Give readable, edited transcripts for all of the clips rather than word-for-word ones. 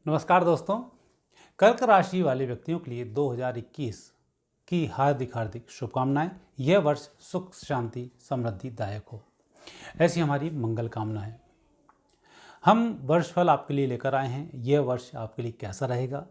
नमस्कार दोस्तों। कर्क राशि वाले व्यक्तियों के लिए 2021 की हार्दिक हार्दिक शुभकामनाएं। यह वर्ष सुख शांति समृद्धिदायक हो, ऐसी हमारी मंगल कामना है। हम वर्ष फल आपके लिए लेकर आए हैं। यह वर्ष आपके लिए कैसा रहेगा,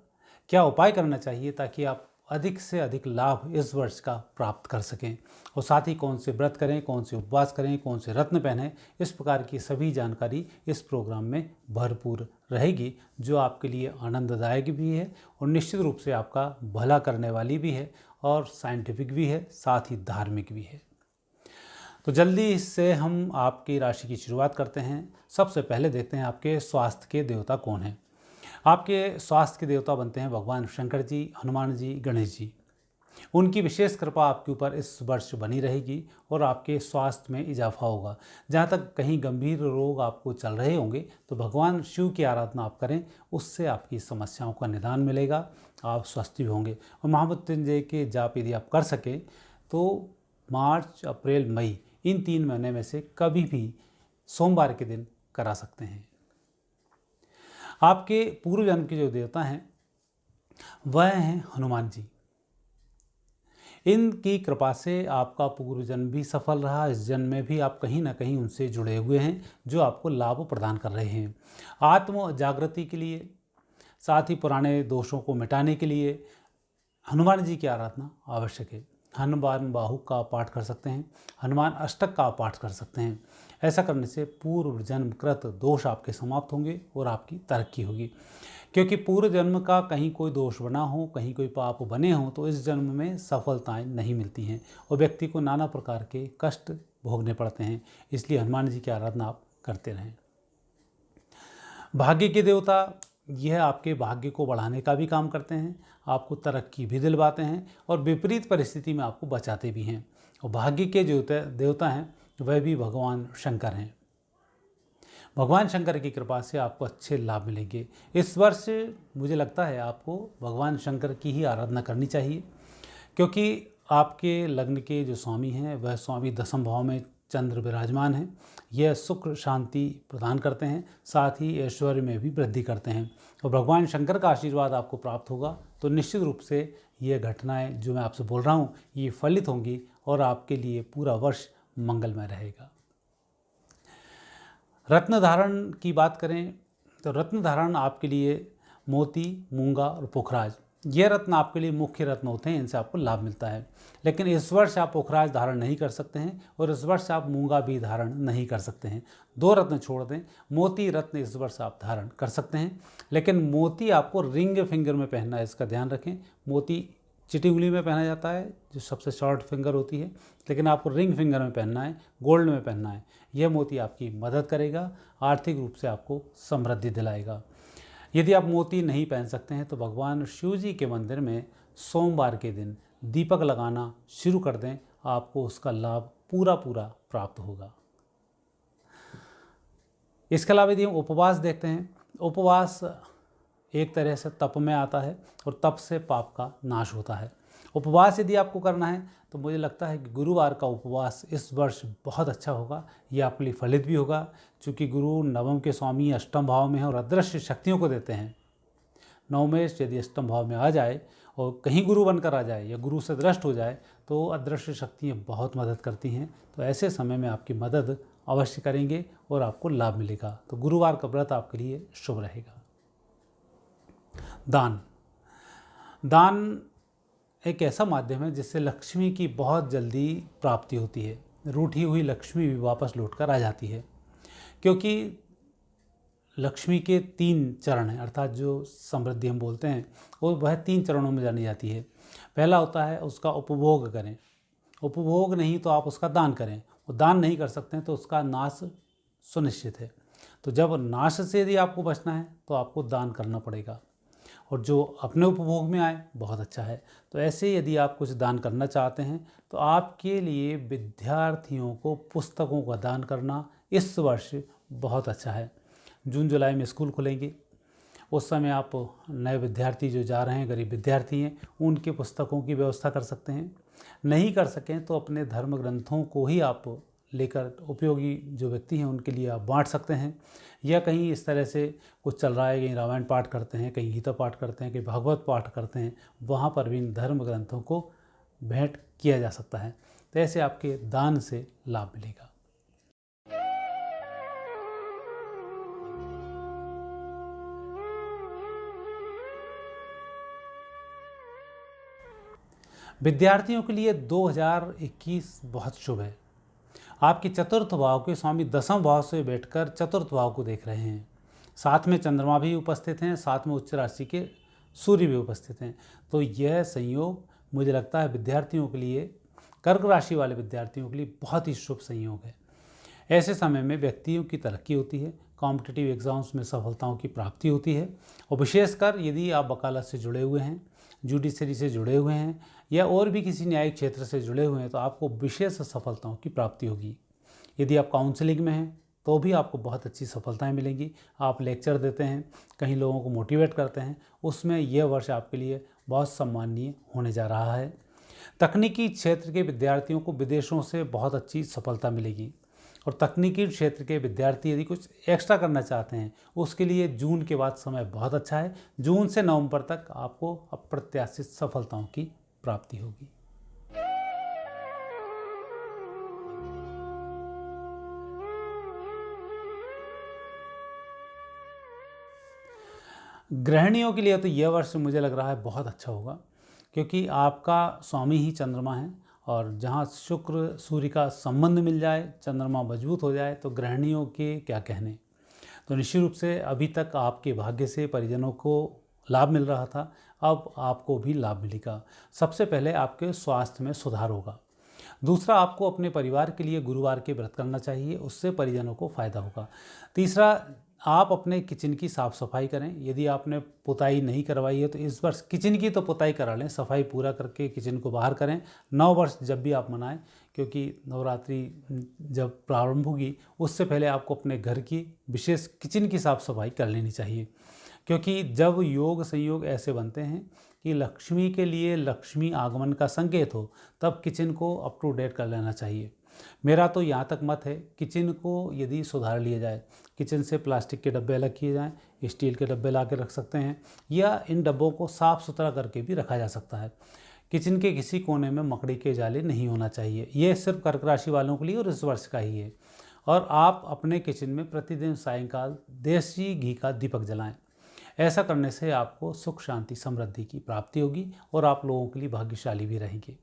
क्या उपाय करना चाहिए ताकि आप अधिक से अधिक लाभ इस वर्ष का प्राप्त कर सकें, और साथ ही कौन से व्रत करें, कौन से उपवास करें, कौन से रत्न पहनें, इस प्रकार की सभी जानकारी इस प्रोग्राम में भरपूर रहेगी, जो आपके लिए आनंददायक भी है और निश्चित रूप से आपका भला करने वाली भी है और साइंटिफिक भी है, साथ ही धार्मिक भी है। तो जल्दी से हम आपकी राशि की शुरुआत करते हैं। सबसे पहले देखते हैं आपके स्वास्थ्य के देवता कौन हैं। आपके स्वास्थ्य के देवता बनते हैं भगवान शंकर जी, हनुमान जी, गणेश जी। उनकी विशेष कृपा आपके ऊपर इस वर्ष बनी रहेगी और आपके स्वास्थ्य में इजाफा होगा। जहाँ तक कहीं गंभीर रोग आपको चल रहे होंगे तो भगवान शिव की आराधना आप करें, उससे आपकी समस्याओं का निदान मिलेगा, आप स्वस्थ भी होंगे। और महामृत्युंजय के जाप यदि आप कर सकें तो मार्च, अप्रैल, मई इन 3 महीने में से कभी भी सोमवार के दिन करा सकते हैं। आपके पूर्व जन्म के जो देवता हैं वह हैं हनुमान जी। इनकी कृपा से आपका पूर्व जन्म भी सफल रहा, इस जन्म में भी आप कहीं ना कहीं उनसे जुड़े हुए हैं, जो आपको लाभ प्रदान कर रहे हैं। आत्म जागृति के लिए, साथ ही पुराने दोषों को मिटाने के लिए हनुमान जी की आराधना आवश्यक है। हनुमान बाहु का पाठ कर सकते हैं, हनुमान अष्टक का पाठ कर सकते हैं। ऐसा करने से पूर्व जन्मकृत दोष आपके समाप्त होंगे और आपकी तरक्की होगी। क्योंकि पूर्व जन्म का कहीं कोई दोष बना हो, कहीं कोई पाप बने हों तो इस जन्म में सफलताएं नहीं मिलती हैं और व्यक्ति को नाना प्रकार के कष्ट भोगने पड़ते हैं। इसलिए हनुमान जी की आराधना आप करते रहें। भाग्य के देवता, यह आपके भाग्य को बढ़ाने का भी काम करते हैं, आपको तरक्की भी दिलवाते हैं और विपरीत परिस्थिति में आपको बचाते भी हैं। और भाग्य के जो देवता हैं वह भी भगवान शंकर हैं। भगवान शंकर की कृपा से आपको अच्छे लाभ मिलेंगे। इस वर्ष मुझे लगता है आपको भगवान शंकर की ही आराधना करनी चाहिए, क्योंकि आपके लग्न के जो स्वामी हैं वह स्वामी 10वें भाव में चंद्र विराजमान हैं। यह सुख शांति प्रदान करते हैं, साथ ही ऐश्वर्य में भी वृद्धि करते हैं। और भगवान शंकर का आशीर्वाद आपको प्राप्त होगा तो निश्चित रूप से ये घटनाएं जो मैं आपसे बोल रहा हूँ ये फलित होंगी और आपके लिए पूरा वर्ष मंगलमय रहेगा। रत्न धारण की बात करें तो रत्न धारण आपके लिए मोती, मूंगा और पुखराज, ये रत्न आपके लिए मुख्य रत्न होते हैं, इनसे आपको लाभ मिलता है। लेकिन इस वर्ष आप पुखराज धारण नहीं कर सकते हैं और इस वर्ष आप मूंगा भी धारण नहीं कर सकते हैं। 2 रत्न छोड़ दें। मोती रत्न इस वर्ष आप धारण कर सकते हैं, लेकिन मोती आपको रिंग फिंगर में पहनना है, इसका ध्यान रखें। मोती चिटी उंगली में पहना जाता है जो सबसे शॉर्ट फिंगर होती है, लेकिन आपको रिंग फिंगर में पहनना है, गोल्ड में पहनना है। यह मोती आपकी मदद करेगा, आर्थिक रूप से आपको समृद्धि दिलाएगा। यदि आप मोती नहीं पहन सकते हैं तो भगवान शिव जी के मंदिर में सोमवार के दिन दीपक लगाना शुरू कर दें, आपको उसका लाभ पूरा प्राप्त होगा। इसके अलावा यदि हम उपवास देखते हैं, उपवास एक तरह से तप में आता है और तप से पाप का नाश होता है। उपवास यदि आपको करना है तो मुझे लगता है कि गुरुवार का उपवास इस वर्ष बहुत अच्छा होगा, ये आपके लिए फलित भी होगा। चूँकि गुरु नवम के स्वामी अष्टम भाव में है और अदृश्य शक्तियों को देते हैं। नवमेश यदि अष्टम भाव में आ जाए और कहीं गुरु बनकर आ जाए या गुरु से दृष्ट हो जाए तो अदृश्य शक्तियाँ बहुत मदद करती हैं। तो ऐसे समय में आपकी मदद अवश्य करेंगे और आपको लाभ मिलेगा। तो गुरुवार का व्रत आपके लिए शुभ रहेगा। दान एक ऐसा माध्यम है जिससे लक्ष्मी की बहुत जल्दी प्राप्ति होती है। रूठी हुई लक्ष्मी भी वापस लौटकर आ जाती है, क्योंकि लक्ष्मी के 3 चरण हैं, अर्थात जो समृद्धि हम बोलते हैं वो वह 3 चरणों में जानी जाती है। पहला होता है उसका उपभोग करें, उपभोग नहीं तो आप उसका दान करें, और दान नहीं कर सकते हैं तो उसका नाश सुनिश्चित है। तो जब नाश से यदि आपको बचना है तो आपको दान करना पड़ेगा, और जो अपने उपभोग में आए बहुत अच्छा है। तो ऐसे यदि आप कुछ दान करना चाहते हैं तो आपके लिए विद्यार्थियों को पुस्तकों का दान करना इस वर्ष बहुत अच्छा है। जून जुलाई में स्कूल खुलेंगे, उस समय आप नए विद्यार्थी जो जा रहे हैं, गरीब विद्यार्थी हैं, उनके पुस्तकों की व्यवस्था कर सकते हैं। नहीं कर सकें तो अपने धर्म ग्रंथों को ही आप लेकर उपयोगी जो व्यक्ति हैं उनके लिए आप बांट सकते हैं। या कहीं इस तरह से कुछ चल रहा है, कहीं रामायण पाठ करते हैं, कहीं गीता पाठ करते हैं, कहीं भागवत पाठ करते हैं, वहाँ पर भी इन धर्म ग्रंथों को भेंट किया जा सकता है। तो ऐसे आपके दान से लाभ मिलेगा। विद्यार्थियों के लिए 2021 बहुत शुभ है। आपके चतुर्थ भाव के स्वामी दसम भाव से बैठकर चतुर्थ भाव को देख रहे हैं। साथ में चंद्रमा भी उपस्थित हैं, साथ में उच्च राशि के सूर्य भी उपस्थित हैं। तो यह संयोग मुझे लगता है विद्यार्थियों के लिए, कर्क राशि वाले विद्यार्थियों के लिए बहुत ही शुभ संयोग है। ऐसे समय में व्यक्तियों की तरक्की होती है, कॉम्पिटिटिव एग्जाम्स में सफलताओं की प्राप्ति होती है, और विशेषकर यदि आप वकालत से जुड़े हुए हैं, जुडिशरी से जुड़े हुए हैं या और भी किसी न्यायिक क्षेत्र से जुड़े हुए हैं तो आपको विशेष सफलताओं की प्राप्ति होगी। यदि आप काउंसलिंग में हैं तो भी आपको बहुत अच्छी सफलताएं मिलेंगी। आप लेक्चर देते हैं, कहीं लोगों को मोटिवेट करते हैं, उसमें यह वर्ष आपके लिए बहुत सम्माननीय होने जा रहा है। तकनीकी क्षेत्र के विद्यार्थियों को विदेशों से बहुत अच्छी सफलता मिलेगी, और तकनीकी क्षेत्र के विद्यार्थी यदि कुछ एक्स्ट्रा करना चाहते हैं उसके लिए जून के बाद समय बहुत अच्छा है। जून से नवंबर तक आपको अप्रत्याशित सफलताओं की प्राप्ति होगी। गृहिणियों के लिए तो यह वर्ष मुझे लग रहा है बहुत अच्छा होगा, क्योंकि आपका स्वामी ही चंद्रमा है, और जहाँ शुक्र सूर्य का संबंध मिल जाए, चंद्रमा मजबूत हो जाए, तो गृहिणियों के क्या कहने। तो निश्चित रूप से अभी तक आपके भाग्य से परिजनों को लाभ मिल रहा था, अब आपको भी लाभ मिलेगा। सबसे पहले आपके स्वास्थ्य में सुधार होगा। दूसरा, आपको अपने परिवार के लिए गुरुवार के व्रत करना चाहिए, उससे परिजनों को फायदा होगा। तीसरा, आप अपने किचन की साफ़ सफाई करें। यदि आपने पुताई नहीं करवाई है तो इस वर्ष किचन की तो पुताई करा लें, सफाई पूरा करके किचन को बाहर करें। नव वर्ष जब भी आप मनाएं, क्योंकि नवरात्रि जब प्रारंभ होगी उससे पहले आपको अपने घर की विशेष किचन की साफ़ सफाई कर लेनी चाहिए, क्योंकि जब योग संयोग ऐसे बनते हैं कि लक्ष्मी के लिए लक्ष्मी आगमन का संकेत हो, तब किचन को अप टू डेट कर लेना चाहिए। मेरा तो यहाँ तक मत है, किचन को यदि सुधार लिया जाए, किचन से प्लास्टिक के डब्बे अलग किए जाएं, स्टील के डब्बे ला के रख सकते हैं, या इन डब्बों को साफ़ सुथरा करके भी रखा जा सकता है। किचन के किसी कोने में मकड़ी के जाले नहीं होना चाहिए। ये सिर्फ कर्क राशि वालों के लिए और इस वर्ष का ही है। और आप अपने किचन में प्रतिदिन सायंकाल देसी घी का दीपक जलाएं। ऐसा करने से आपको सुख शांति समृद्धि की प्राप्ति होगी और आप लोगों के लिए भाग्यशाली भी रहेंगे।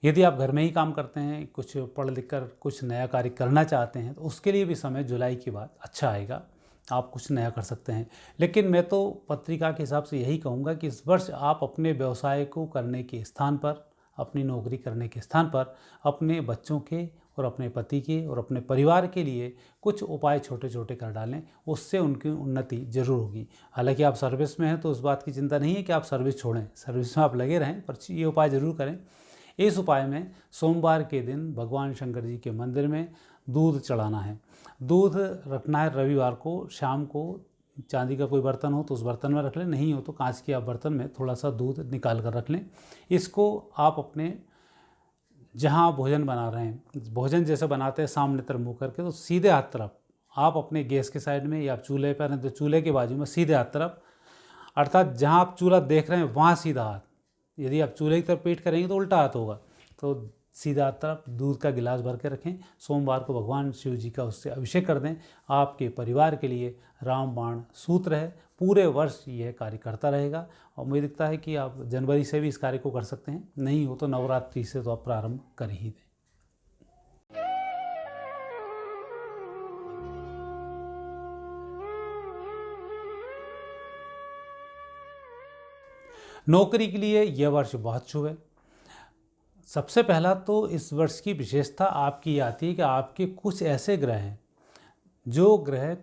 यदि आप घर में ही काम करते हैं, कुछ पढ़ लिख कर कुछ नया कार्य करना चाहते हैं, तो उसके लिए भी समय जुलाई के बाद अच्छा आएगा, आप कुछ नया कर सकते हैं। लेकिन मैं तो पत्रिका के हिसाब से यही कहूँगा कि इस वर्ष आप अपने व्यवसाय को करने के स्थान पर, अपनी नौकरी करने के स्थान पर, अपने बच्चों के और अपने पति के और अपने परिवार के लिए कुछ उपाय छोटे छोटे कर डालें, उससे उनकी उन्नति जरूर होगी। हालांकि आप सर्विस में हैं तो उस बात की चिंता नहीं है कि आप सर्विस छोड़ें, सर्विस में आप लगे रहें, पर ये उपाय ज़रूर करें। इस उपाय में सोमवार के दिन भगवान शंकर जी के मंदिर में दूध चढ़ाना है। दूध रखना है रविवार को शाम को। चांदी का कोई बर्तन हो तो उस बर्तन में रख लें, नहीं हो तो कांच के आप बर्तन में थोड़ा सा दूध निकाल कर रख लें। इसको आप अपने जहाँ भोजन बना रहे हैं, भोजन जैसे बनाते हैं सामने तरफ मुँह करके, तो सीधे हाथ तरफ आप अपने गैस के साइड में, या आप चूल्हे पर हैं तो चूल्हे के बाजू में सीधे हाथ तरफ, अर्थात जहाँ आप चूल्हा देख रहे हैं वहाँ सीधा हाथ। यदि आप चूल्हे की तरफ पीठ करेंगे तो उल्टा हाथ होगा। तो सीधा तरफ दूध का गिलास भर के रखें। सोमवार को भगवान शिव जी का उससे अभिषेक कर दें। आपके परिवार के लिए रामबाण सूत्र है, पूरे वर्ष यह कार्य करता रहेगा। और मुझे दिखता है कि आप जनवरी से भी इस कार्य को कर सकते हैं, नहीं हो तो नवरात्रि से तो आप प्रारंभ कर ही दें। नौकरी के लिए यह वर्ष बहुत शुभ है। सबसे पहला तो इस वर्ष की विशेषता आपकी आती है कि आपके कुछ ऐसे ग्रह हैं जो ग्रह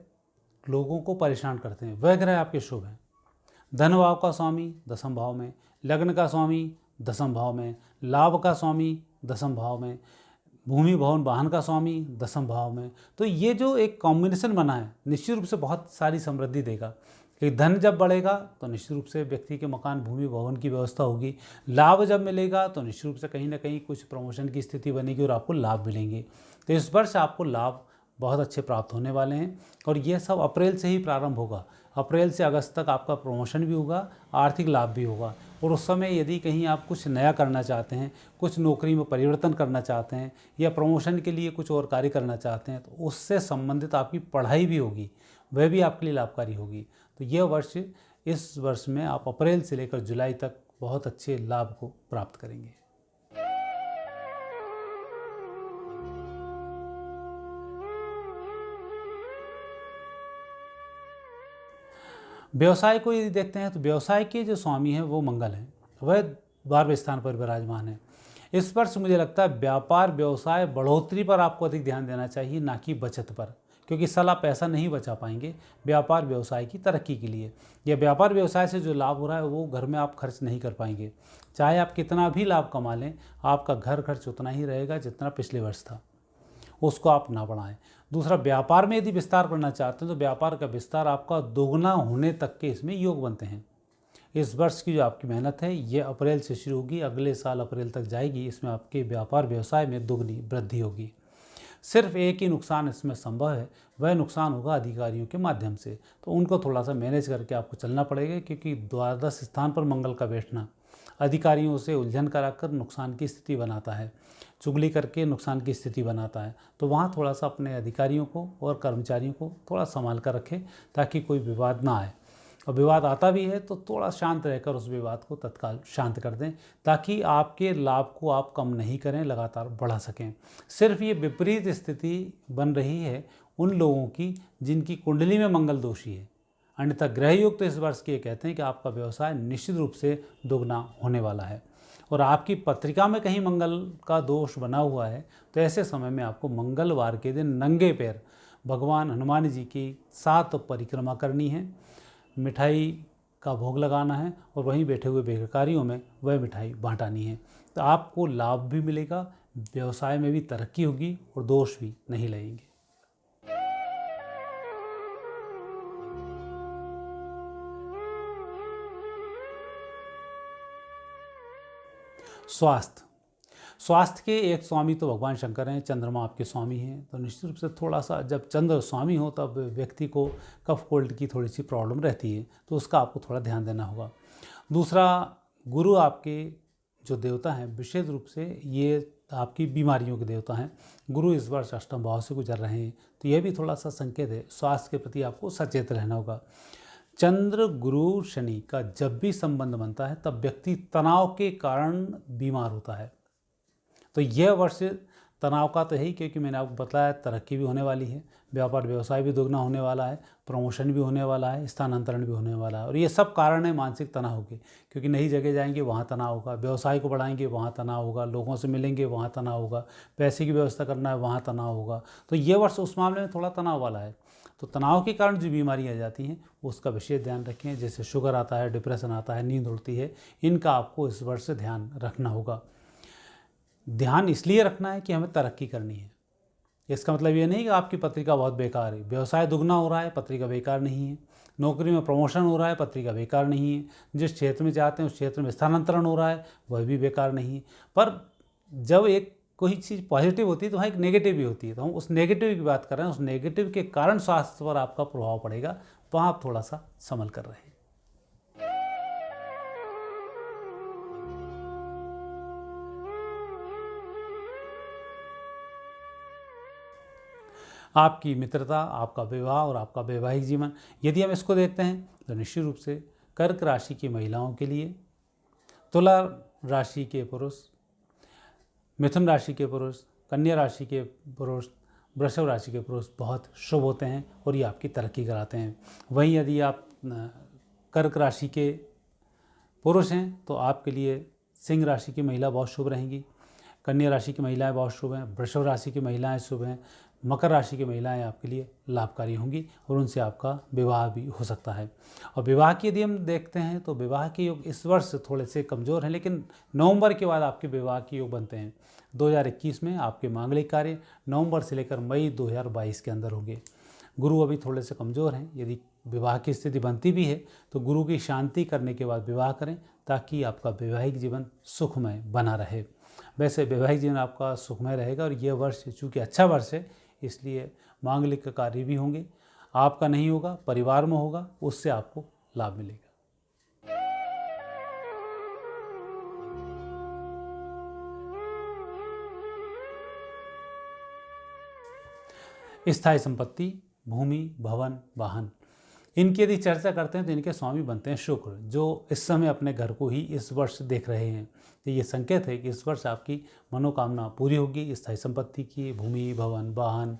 लोगों को परेशान करते हैं, वह ग्रह आपके शुभ हैं। धन भाव का स्वामी दसम भाव में, लग्न का स्वामी दसम भाव में, लाभ का स्वामी दसम भाव में, भूमि भवन वाहन का स्वामी दसम भाव में। तो ये जो एक कॉम्बिनेशन बना है निश्चित रूप से बहुत सारी समृद्धि देगा। कि धन जब बढ़ेगा तो निश्चित रूप से व्यक्ति के मकान भूमि भवन की व्यवस्था होगी। लाभ जब मिलेगा तो निश्चित रूप से कहीं ना कहीं कुछ प्रमोशन की स्थिति बनेगी और आपको लाभ मिलेंगे। तो इस वर्ष आपको लाभ बहुत अच्छे प्राप्त होने वाले हैं और ये सब अप्रैल से ही प्रारंभ होगा। अप्रैल से अगस्त तक आपका प्रमोशन भी होगा, आर्थिक लाभ भी होगा। और उस समय यदि कहीं आप कुछ नया करना चाहते हैं, कुछ नौकरी में परिवर्तन करना चाहते हैं या प्रमोशन के लिए कुछ और कार्य करना चाहते हैं, तो उससे संबंधित आपकी पढ़ाई भी होगी, वह भी आपके लिए लाभकारी होगी। तो यह वर्ष, इस वर्ष में आप अप्रैल से लेकर जुलाई तक बहुत अच्छे लाभ को प्राप्त करेंगे। व्यवसाय को यदि देखते हैं तो व्यवसाय के जो स्वामी हैं वो मंगल हैं, वह 12वें स्थान पर विराजमान है। इस वर्ष मुझे लगता है व्यापार व्यवसाय बढ़ोतरी पर आपको अधिक ध्यान देना चाहिए, ना कि बचत पर, क्योंकि इस साल आप पैसा नहीं बचा पाएंगे व्यापार व्यवसाय की तरक्की के लिए। या व्यापार व्यवसाय से जो लाभ हो रहा है वो घर में आप खर्च नहीं कर पाएंगे। चाहे आप कितना भी लाभ कमा लें, आपका घर खर्च उतना ही रहेगा जितना पिछले वर्ष था, उसको आप ना बढ़ाएं। दूसरा, व्यापार में यदि विस्तार करना चाहते हैं तो व्यापार का विस्तार आपका दोगुना होने तक के इसमें योग बनते हैं। इस वर्ष की जो आपकी मेहनत है ये अप्रैल से शुरू होगी, अगले साल अप्रैल तक जाएगी। इसमें आपके व्यापार व्यवसाय में दोगुनी वृद्धि होगी। सिर्फ एक ही नुकसान इसमें संभव है, वह नुकसान होगा अधिकारियों के माध्यम से। तो उनको थोड़ा सा मैनेज करके आपको चलना पड़ेगा, क्योंकि द्वादश स्थान पर मंगल का बैठना अधिकारियों से उलझन कराकर नुकसान की स्थिति बनाता है, चुगली करके नुकसान की स्थिति बनाता है। तो वहाँ थोड़ा सा अपने अधिकारियों को और कर्मचारियों को थोड़ा संभाल कर रखें, ताकि कोई विवाद ना आए। और विवाद आता भी है तो थोड़ा शांत रहकर उस विवाद को तत्काल शांत कर दें, ताकि आपके लाभ को आप कम नहीं करें, लगातार बढ़ा सकें। सिर्फ ये विपरीत स्थिति बन रही है उन लोगों की जिनकी कुंडली में मंगल दोषी है। अन्यथा ग्रह योग तो इस वर्ष के कहते हैं कि आपका व्यवसाय निश्चित रूप से दोगुना होने वाला है। और आपकी पत्रिका में कहीं मंगल का दोष बना हुआ है तो ऐसे समय में आपको मंगलवार के दिन नंगे पैर भगवान हनुमान जी की 7 परिक्रमा करनी है, मिठाई का भोग लगाना है और वहीं बैठे हुए भिखारियों में वह मिठाई बांटानी है। तो आपको लाभ भी मिलेगा, व्यवसाय में भी तरक्की होगी और दोष भी नहीं लगेंगे। स्वास्थ्य के एक स्वामी तो भगवान शंकर हैं, चंद्रमा आपके स्वामी हैं। तो निश्चित रूप से थोड़ा सा जब चंद्र स्वामी हो तब व्यक्ति को कफ कोल्ड की थोड़ी सी प्रॉब्लम रहती है, तो उसका आपको थोड़ा ध्यान देना होगा। दूसरा, गुरु आपके जो देवता हैं विशेष रूप से ये आपकी बीमारियों के देवता हैं। गुरु इस वर्ष अष्टम भाव से गुजर रहे हैं, तो यह भी थोड़ा सा संकेत है, स्वास्थ्य के प्रति आपको सचेत रहना होगा। चंद्र गुरु शनि का जब भी संबंध बनता है तब व्यक्ति तनाव के कारण बीमार होता है। तो यह वर्ष तनाव का तो है ही, क्योंकि मैंने आपको बताया तरक्की भी होने वाली है, व्यापार व्यवसाय भी दोगुना होने वाला है, प्रमोशन भी होने वाला है, स्थानांतरण भी होने वाला है। और ये सब कारण है मानसिक तनाव के, क्योंकि नई जगह जाएंगे वहाँ तनाव होगा, व्यवसाय को बढ़ाएंगे वहाँ तनाव होगा, लोगों से मिलेंगे वहाँ तनाव होगा, पैसे की व्यवस्था करना है वहाँ तनाव होगा। तो ये वर्ष उस मामले में थोड़ा तनाव वाला है। तो तनाव के कारण जो बीमारियाँ आ जाती हैं उसका विशेष ध्यान रखें, जैसे शुगर आता है, डिप्रेशन आता है, नींद उड़ती है, इनका आपको इस वर्ष से ध्यान रखना होगा। ध्यान इसलिए रखना है कि हमें तरक्की करनी है। इसका मतलब ये नहीं कि आपकी पत्रिका बहुत बेकार है। व्यवसाय दुगना हो रहा है, पत्रिका बेकार नहीं है। नौकरी में प्रमोशन हो रहा है, पत्रिका बेकार नहीं है। जिस क्षेत्र में चाहते हैं उस क्षेत्र में स्थानांतरण हो रहा है, वह भी बेकार नहीं है। पर जब एक कोई चीज़ पॉजिटिव होती है तो वहाँ एक नेगेटिव भी होती है। तो हम उस नेगेटिव की बात कर रहे हैं, उस नेगेटिव के कारण स्वास्थ्य पर आपका प्रभाव पड़ेगा, वहाँ आप थोड़ा सा संभल कर रहे हैं। आपकी मित्रता, आपका विवाह और आपका वैवाहिक जीवन, यदि हम इसको देखते हैं तो निश्चित रूप से कर्क राशि की महिलाओं के लिए, तुला राशि के पुरुष, मिथुन राशि के पुरुष, कन्या राशि के पुरुष, वृषभ राशि के पुरुष बहुत शुभ होते हैं और ये आपकी तरक्की कराते हैं। वहीं यदि आप कर्क राशि के पुरुष हैं तो आपके लिए सिंह राशि की महिला बहुत शुभ रहेंगी, कन्या राशि की महिलाएं बहुत शुभ हैं, वृषभ राशि की महिलाएं शुभ हैं, मकर राशि की महिलाएं आपके लिए लाभकारी होंगी और उनसे आपका विवाह भी हो सकता है। और विवाह की यदि हम देखते हैं तो विवाह के योग इस वर्ष थोड़े से कमज़ोर हैं, लेकिन नवंबर के बाद आपके विवाह के योग बनते हैं। 2021 में आपके मांगलिक कार्य नवंबर से लेकर मई 2022 के अंदर होंगे। गुरु अभी थोड़े से कमज़ोर हैं, यदि विवाह की स्थिति बनती भी है तो गुरु की शांति करने के बाद विवाह करें, ताकि आपका वैवाहिक जीवन सुखमय बना रहे। वैसे वैवाहिक जीवन आपका सुखमय रहेगा और यह वर्ष चूँकि अच्छा वर्ष है इसलिए मांगलिक कार्य भी होंगे। आपका नहीं होगा, परिवार में होगा, उससे आपको लाभ मिलेगा। स्थायी संपत्ति, भूमि, भवन, वाहन, इनकी यदि चर्चा करते हैं तो इनके स्वामी बनते हैं शुक्र, जो इस समय अपने घर को ही इस वर्ष देख रहे हैं। तो ये संकेत है कि इस वर्ष आपकी मनोकामना पूरी होगी। स्थायी संपत्ति की, भूमि, भवन, वाहन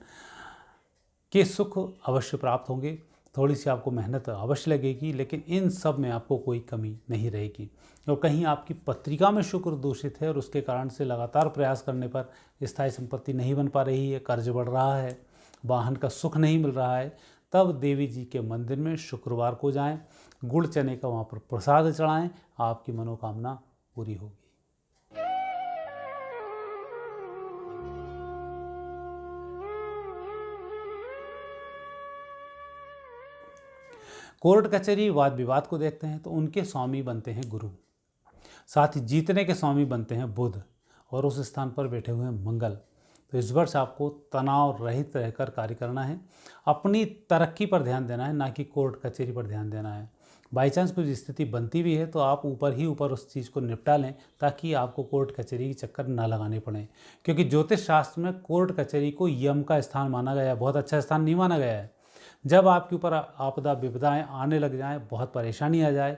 के सुख अवश्य प्राप्त होंगे। थोड़ी सी आपको मेहनत अवश्य लगेगी, लेकिन इन सब में आपको कोई कमी नहीं रहेगी। और कहीं आपकी पत्रिका में शुक्र दूषित है और उसके कारण से लगातार प्रयास करने पर स्थायी संपत्ति नहीं बन पा रही है, कर्ज बढ़ रहा है, वाहन का सुख नहीं मिल रहा है, तब देवी जी के मंदिर में शुक्रवार को जाएं, गुड़ चने का वहाँ पर प्रसाद चढ़ाएं, आपकी मनोकामना पूरी होगी। कोर्ट कचहरी वाद विवाद को देखते हैं तो उनके स्वामी बनते हैं गुरु, साथ ही जीतने के स्वामी बनते हैं बुध और उस स्थान पर बैठे हुए हैं मंगल। तो इस वर्ष आपको तनाव रहित रहकर कार्य करना है, अपनी तरक्की पर ध्यान देना है, ना कि कोर्ट कचहरी पर ध्यान देना है। बाई चांस कुछ स्थिति बनती भी है तो आप ऊपर ही ऊपर उस चीज़ को निपटा लें ताकि आपको कोर्ट कचहरी के चक्कर ना लगाने पड़े, क्योंकि ज्योतिष शास्त्र में कोर्ट कचहरी को यम का स्थान माना गया है, बहुत अच्छा स्थान नहीं माना गया है। जब आपके ऊपर आपदा विपदाएँ आने लग जाएँ, बहुत परेशानी आ जाए,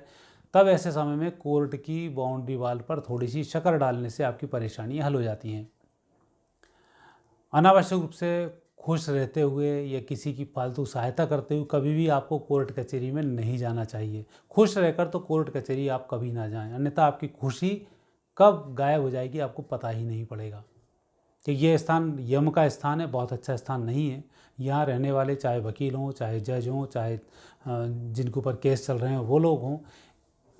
तब ऐसे समय में कोर्ट की बाउंड्री वाल पर थोड़ी सी शक्कर डालने से आपकी परेशानियाँ हल हो जाती हैं। अनावश्यक रूप से खुश रहते हुए या किसी की फालतू सहायता करते हुए कभी भी आपको कोर्ट कचहरी में नहीं जाना चाहिए। खुश रहकर तो कोर्ट कचहरी आप कभी ना जाएं, अन्यथा आपकी खुशी कब गायब हो जाएगी आपको पता ही नहीं पड़ेगा। कि ये स्थान यम का स्थान है, बहुत अच्छा स्थान नहीं है। यहाँ रहने वाले चाहे वकील हों, चाहे जज हों, चाहे जिनके ऊपर केस चल रहे हैं वो लोग हों,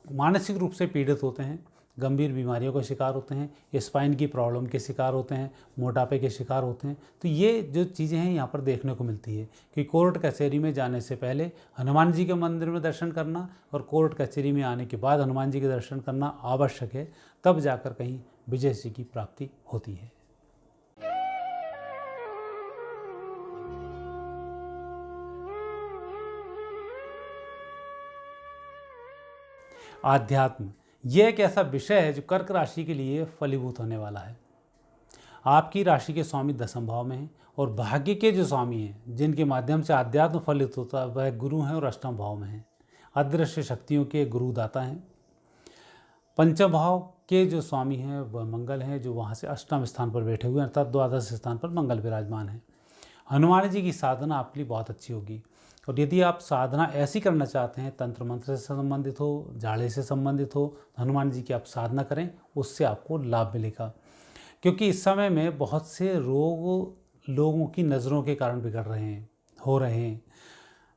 मानसिक रूप से पीड़ित होते हैं, गंभीर बीमारियों का शिकार होते हैं, स्पाइन की प्रॉब्लम के शिकार होते हैं, मोटापे के शिकार होते हैं। तो ये जो चीज़ें हैं यहाँ पर देखने को मिलती है कि कोर्ट कचहरी में जाने से पहले हनुमान जी के मंदिर में दर्शन करना और कोर्ट कचहरी में आने के बाद हनुमान जी के दर्शन करना आवश्यक है, तब जाकर कहीं विजय सिंह की प्राप्ति होती है। आध्यात्म, यह एक ऐसा विषय है जो कर्क राशि के लिए फलीभूत होने वाला है। आपकी राशि के स्वामी दशम भाव में हैं और भाग्य के जो स्वामी हैं जिनके माध्यम से आध्यात्म फलित होता है वह गुरु हैं और अष्टम भाव में हैं। अदृश्य शक्तियों के गुरुदाता हैं। पंचम भाव के जो स्वामी हैं वह मंगल हैं, जो वहाँ से अष्टम स्थान पर बैठे हुए हैं, अर्थात द्वादश स्थान पर मंगल विराजमान है। हनुमान जी की साधना आपके लिए बहुत अच्छी होगी और यदि आप साधना ऐसी करना चाहते हैं, तंत्र मंत्र से संबंधित हो, झाड़े से संबंधित हो, तो हनुमान जी की आप साधना करें, उससे आपको लाभ मिलेगा। क्योंकि इस समय में बहुत से रोग लोगों की नज़रों के कारण बिगड़ रहे हैं, हो रहे हैं।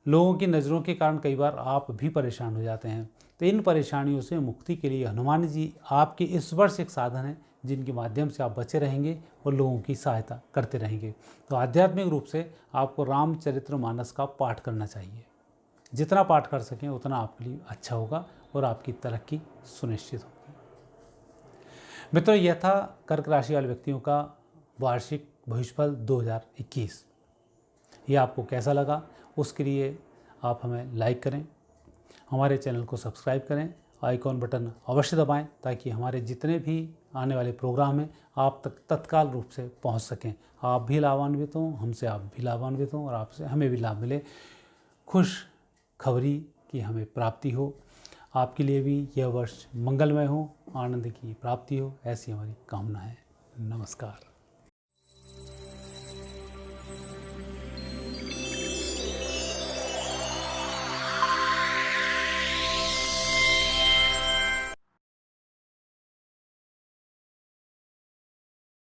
लोगों की नज़रों के कारण कई बार आप भी परेशान हो जाते हैं। तो इन परेशानियों से मुक्ति के लिए हनुमान जी आपके इस वर्ष एक साधन है जिनके माध्यम से आप बचे रहेंगे और लोगों की सहायता करते रहेंगे। तो आध्यात्मिक रूप से आपको रामचरितमानस का पाठ करना चाहिए। जितना पाठ कर सकें उतना आपके लिए अच्छा होगा और आपकी तरक्की सुनिश्चित होगी। मित्रों, यह था कर्क राशि वाले व्यक्तियों का वार्षिक भविष्यफल 2021। यह आपको कैसा लगा उसके लिए आप हमें लाइक करें, हमारे चैनल को सब्सक्राइब करें, आइकॉन बटन अवश्य दबाएं ताकि हमारे जितने भी आने वाले प्रोग्राम हैं आप तक तत्काल रूप से पहुंच सकें। आप भी लाभान्वित हों, हमसे आप भी लाभान्वित हों और आपसे हमें भी लाभ मिले। खुश खबरी की हमें प्राप्ति हो, आपके लिए भी यह वर्ष मंगलमय हो, आनंद की प्राप्ति हो, ऐसी हमारी कामना है। नमस्कार।